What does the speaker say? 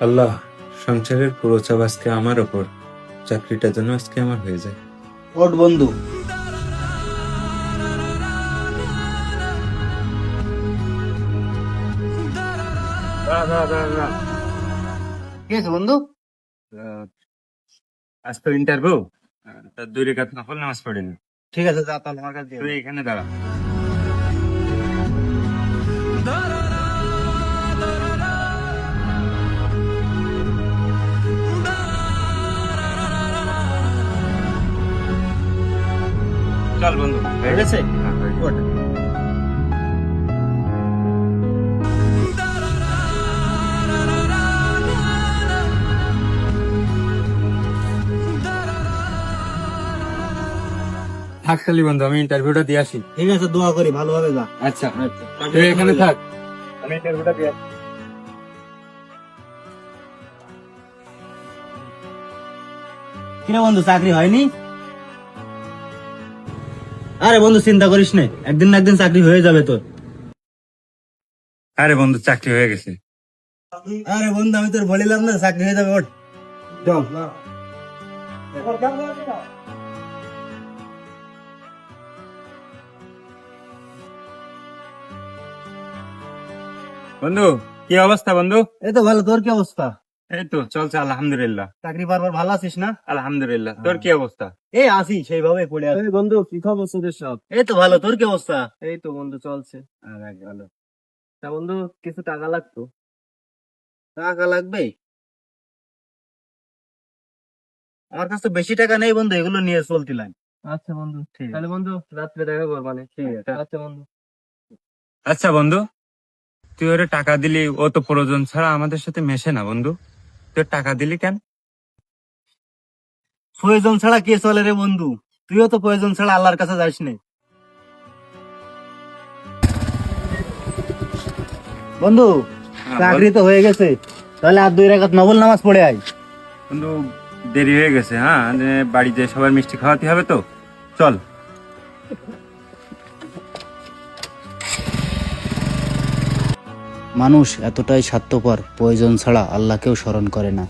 আল্লাহ, সংসারের পুরো চাপ আজকে আমার ওপর, চাকরিটা যেন আজকে আমার হয়ে যায়। ওঠ বন্ধু। কি আছে বন্ধু? আজ তো ইন্টারভিউ, তার 2 রাকাত নফল নামাজ পড়িনি। ঠিক আছে, যা তাহলে আমার কাছে দিয়ে তুই দে। এখানে দাঁড়া। চল বন্ধু, হয়ে গেছে? হ্যাঁ, হয়ে গেছে। ওঠ। থাক খালি বন্ধু, আমি ইন্টারভিউটা দিয়ে আসি। ঠিক আছে, দোয়া করি ভালোভাবে যা। আচ্ছা, তুই এখানে থাক, আমি ইন্টারভিউটা দিয়ে আসি। কিরে বন্ধু, চাকরি হয়নি? আরে বন্ধু, চিন্তা করিস না, একদিন না একদিন চাকরি হয়ে যাবে তোর। আরে বন্ধু, চাকরি হয়ে গেছে। আরে বন্ধু, আমি তোর বলিলাম না চাকরি হয়ে যাবে, ওঠ। চল। বন্ধু, কি অবস্থা বন্ধু? এই তো ভালো, তোর কি অবস্থা? এই তো চলছে আলহামদুলিল্লাহ। চাকরি পারবার ভালো আছিস না? আলহামদুলিল্লাহ, তোর কি অবস্থা? এই আছি সেইভাবে পড়ে আছি। বন্ধু, কি খবর তোদের সব? এই তো ভালো, তোর কি অবস্থা? এই তো বন্ধু চলছে। ভালো। তা বন্ধু, কিছু টাকা লাগতো। টাকা লাগবে? আমার কাছে তো বেশি টাকা নেই বন্ধু, এগুলো নিয়ে চলতিলাম। আচ্ছা বন্ধু, ঠিক তাহলে বন্ধু রাত্রে দেখা কর, মানে ঠিক আছে। আচ্ছা বন্ধু। আচ্ছা বন্ধু, তুই ওরে টাকা দিলি, ও তো প্রয়োজন ছাড়া আমাদের সাথে মেশে না বন্ধু। তুই ওর টাকা দিলি কেন? প্রয়োজন ছাড়া কে চলে রে বন্ধু? তুইও তো প্রয়োজন ছাড়া আল্লাহর কাছে যাস না বন্ধু। চাকরি তো হয়ে গেছে, তাহলে আর 2 রাকাত নফল নামাজ পড়ে আয়। বন্ধু, দেরি হয়ে গেছে, হ্যাঁ, বাড়িতে সবার মিষ্টি খাওয়াতে হবে তো, চল। মানুষ এতটাই স্বার্থপর, প্রয়োজন ছাড়া আল্লাহকেও স্মরণ করে না।